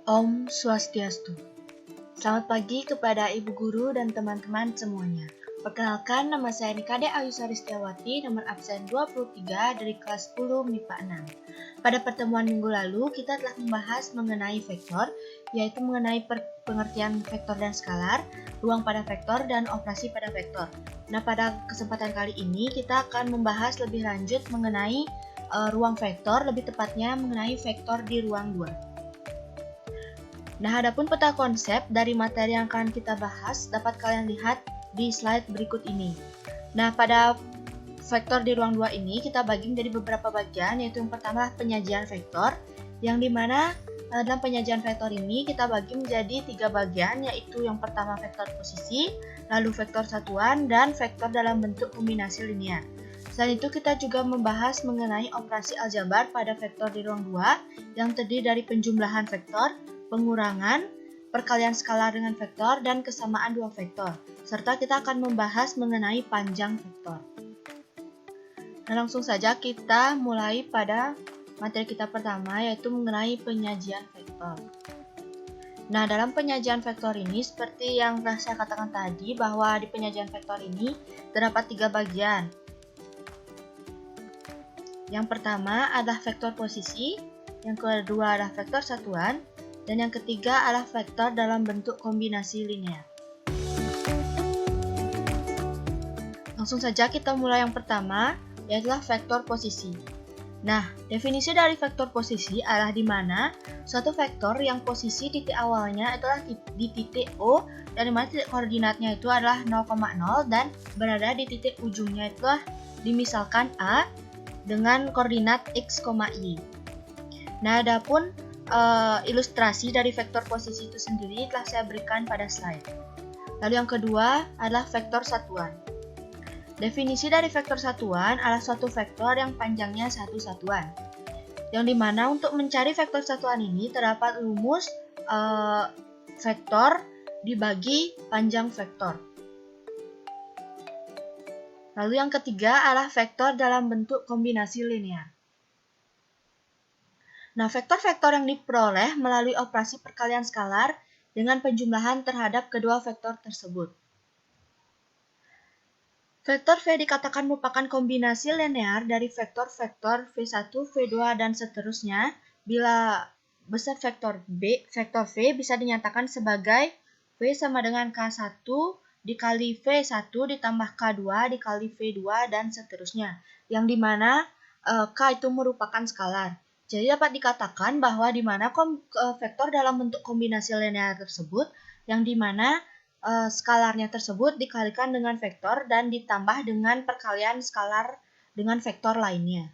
Om Swastiastu. Selamat pagi kepada Ibu Guru dan teman-teman semuanya. Perkenalkan, nama saya Nikade Ayusari Setiawati, nomor absen 23 dari kelas 10 MIPA 6. Pada pertemuan minggu lalu, kita telah membahas mengenai vektor, yaitu mengenai pengertian vektor dan skalar, ruang pada vektor, dan operasi pada vektor. Nah, pada kesempatan kali ini, kita akan membahas lebih lanjut mengenai ruang vektor, lebih tepatnya mengenai vektor di ruang 2. Nah, adapun peta konsep dari materi yang akan kita bahas dapat kalian lihat di slide berikut ini. Nah, pada vektor di ruang 2 ini kita bagi menjadi beberapa bagian, yaitu yang pertama penyajian vektor, yang dimana dalam penyajian vektor ini kita bagi menjadi 3 bagian, yaitu yang pertama vektor posisi, lalu vektor satuan, dan vektor dalam bentuk kombinasi linear. Selain itu, kita juga membahas mengenai operasi aljabar pada vektor di ruang 2 yang terdiri dari penjumlahan vektor, pengurangan, perkalian skalar dengan vektor, dan kesamaan dua vektor. Serta kita akan membahas mengenai panjang vektor. Nah, langsung saja kita mulai pada materi kita pertama, yaitu mengenai penyajian vektor. Nah, dalam penyajian vektor ini, seperti yang telah saya katakan tadi, bahwa di penyajian vektor ini terdapat 3 bagian. Yang pertama adalah vektor posisi, yang kedua adalah vektor satuan, dan yang ketiga adalah vektor dalam bentuk kombinasi linear. Langsung saja kita mulai yang pertama, yaitu vektor posisi. Nah, definisi dari vektor posisi adalah di mana suatu vektor yang posisi titik awalnya adalah di titik O, dan di mana titik koordinatnya itu adalah 0,0 dan berada di titik ujungnya itulah dimisalkan A dengan koordinat x, y. Nah, adapun ilustrasi dari vektor posisi itu sendiri telah saya berikan pada slide. Lalu yang kedua adalah vektor satuan. Definisi dari vektor satuan adalah suatu vektor yang panjangnya satu satuan. Yang dimana untuk mencari vektor satuan ini terdapat rumus vektor dibagi panjang vektor. Lalu yang ketiga adalah vektor dalam bentuk kombinasi linear. Nah, vektor-vektor yang diperoleh melalui operasi perkalian skalar dengan penjumlahan terhadap kedua vektor tersebut. Vektor V dikatakan merupakan kombinasi linear dari vektor-vektor V1, V2, dan seterusnya bila besar vektor V bisa dinyatakan sebagai V sama dengan K1 dikali V1 ditambah K2 dikali V2 dan seterusnya, yang dimana K itu merupakan skalar. Jadi dapat dikatakan bahwa di mana vektor dalam bentuk kombinasi linear tersebut, yang dimana skalarnya tersebut dikalikan dengan vektor dan ditambah dengan perkalian skalar dengan vektor lainnya.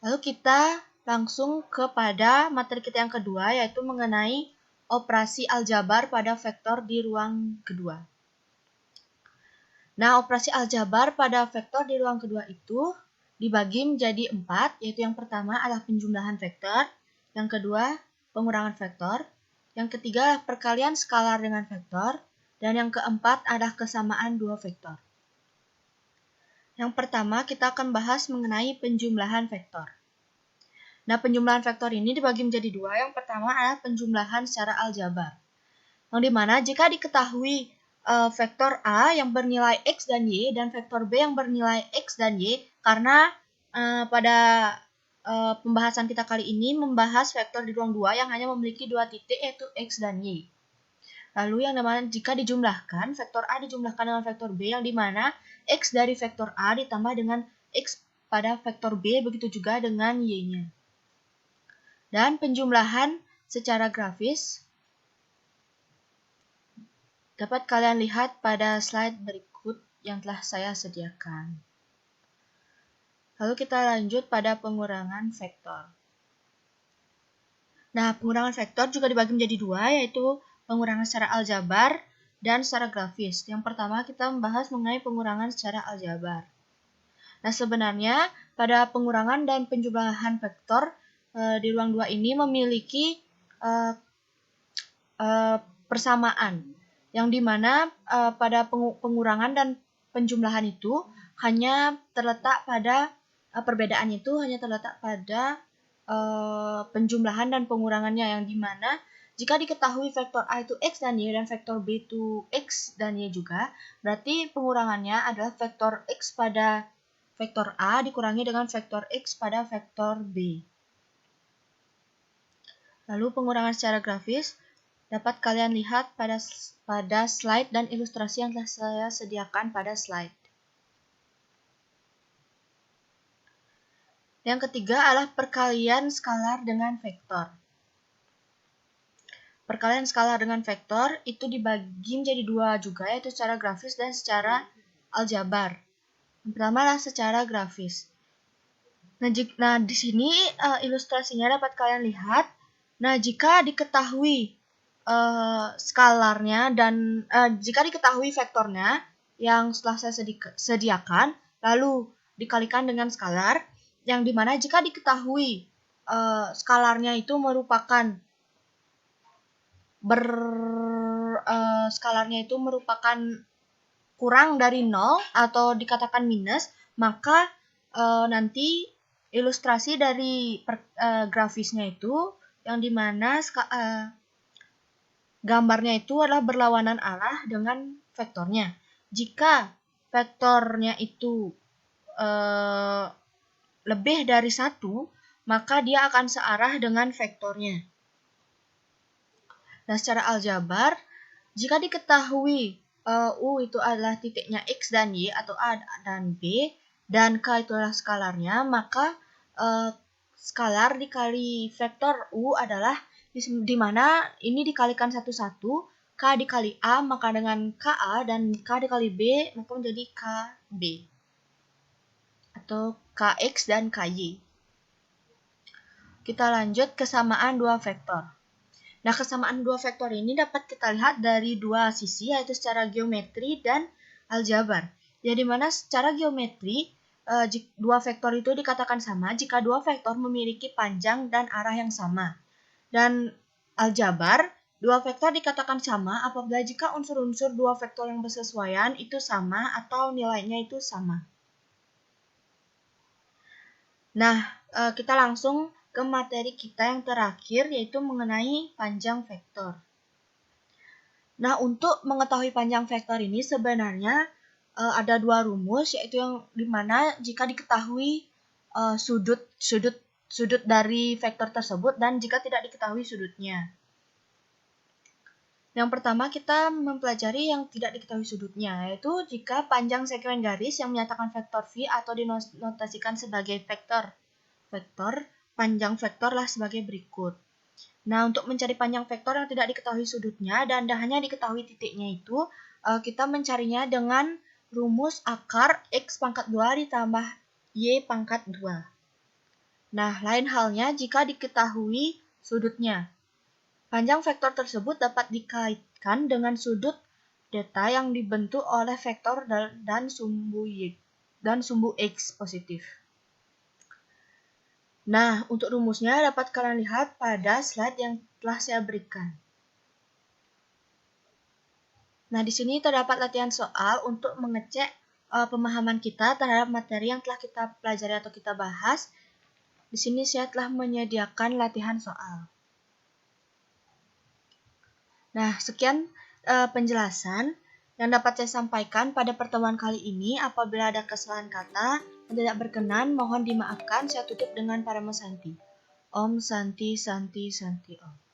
Lalu kita langsung kepada materi kita yang kedua, yaitu mengenai operasi aljabar pada vektor di ruang kedua. Nah, operasi aljabar pada vektor di ruang kedua itu dibagi menjadi 4, yaitu yang pertama adalah penjumlahan vektor, yang kedua pengurangan vektor, yang ketiga adalah perkalian skalar dengan vektor, dan yang keempat adalah kesamaan dua vektor. Yang pertama kita akan bahas mengenai penjumlahan vektor. Nah, penjumlahan vektor ini dibagi menjadi 2, yang pertama adalah penjumlahan secara aljabar, yang dimana jika diketahui vektor A yang bernilai X dan Y dan vektor B yang bernilai X dan Y, karena pada pembahasan kita kali ini membahas vektor di ruang 2 yang hanya memiliki 2 titik, yaitu X dan Y. Lalu yang dimana jika dijumlahkan, vektor A dijumlahkan dengan vektor B, yang dimana X dari vektor A ditambah dengan X pada vektor B, begitu juga dengan Y-nya. Dan penjumlahan secara grafis dapat kalian lihat pada slide berikut yang telah saya sediakan. Lalu kita lanjut pada pengurangan vektor. Nah, pengurangan vektor juga dibagi menjadi 2, yaitu pengurangan secara aljabar dan secara grafis. Yang pertama kita membahas mengenai pengurangan secara aljabar. Nah, sebenarnya pada pengurangan dan penjumlahan vektor di ruang 2 ini memiliki persamaan, yang dimana pada pengurangan dan penjumlahan itu hanya terletak pada perbedaannya itu hanya terletak pada penjumlahan dan pengurangannya, yang dimana jika diketahui vektor A itu X dan Y dan vektor B itu X dan Y juga, berarti pengurangannya adalah vektor X pada vektor A dikurangi dengan vektor X pada vektor B. Lalu pengurangan secara grafis dapat kalian lihat pada slide dan ilustrasi yang telah saya sediakan pada slide. Yang ketiga adalah perkalian skalar dengan vektor. Perkalian skalar dengan vektor itu dibagi menjadi dua juga, yaitu secara grafis dan secara aljabar. Yang pertama adalah secara grafis. Nah, di sini ilustrasinya dapat kalian lihat. Nah, jika diketahui skalarnya dan jika diketahui vektornya yang setelah saya sediakan, lalu dikalikan dengan skalar, yang dimana jika diketahui skalarnya itu merupakan skalarnya itu merupakan kurang dari 0 atau dikatakan minus, maka nanti ilustrasi dari grafisnya itu yang dimana gambarnya itu adalah berlawanan arah dengan vektornya. Jika vektornya itu lebih dari 1, maka dia akan searah dengan vektornya. Nah, secara aljabar, jika diketahui U itu adalah titiknya X dan Y atau A dan B, dan K itu adalah skalarnya, maka skalar dikali vektor U adalah di mana ini dikalikan satu-satu, K dikali A maka dengan KA, dan K dikali B maka menjadi KB atau KX dan KY. Kita lanjut kesamaan dua vektor. Nah, kesamaan dua vektor ini dapat kita lihat dari dua sisi, yaitu secara geometri dan aljabar. Ya, di mana secara geometri, dua vektor itu dikatakan sama jika dua vektor memiliki panjang dan arah yang sama. Dan aljabar, dua vektor dikatakan sama apabila jika unsur-unsur dua vektor yang bersesuaian itu sama atau nilainya itu sama. Nah, kita langsung ke materi kita yang terakhir, yaitu mengenai panjang vektor. Nah, untuk mengetahui panjang vektor ini sebenarnya ada dua rumus, yaitu yang dimana jika diketahui sudut dari vektor tersebut dan jika tidak diketahui sudutnya. Yang pertama kita mempelajari yang tidak diketahui sudutnya, yaitu jika panjang segmen garis yang menyatakan vektor V atau dinotasikan sebagai vektor panjang vektor lah sebagai berikut. Nah, untuk mencari panjang vektor yang tidak diketahui sudutnya dan hanya diketahui titiknya itu, kita mencarinya dengan rumus akar X pangkat 2 ditambah Y pangkat 2. Nah, lain halnya jika diketahui sudutnya. Panjang vektor tersebut dapat dikaitkan dengan sudut theta yang dibentuk oleh vektor dan sumbu X positif. Nah, untuk rumusnya dapat kalian lihat pada slide yang telah saya berikan. Nah, di sini terdapat latihan soal untuk mengecek pemahaman kita terhadap materi yang telah kita pelajari atau kita bahas. Di sini saya telah menyediakan latihan soal. Nah, sekian penjelasan yang dapat saya sampaikan pada pertemuan kali ini. Apabila ada kesalahan kata yang tidak berkenan, mohon dimaafkan. Saya tutup dengan Parama Santi. Om Santi Santi Santi Om.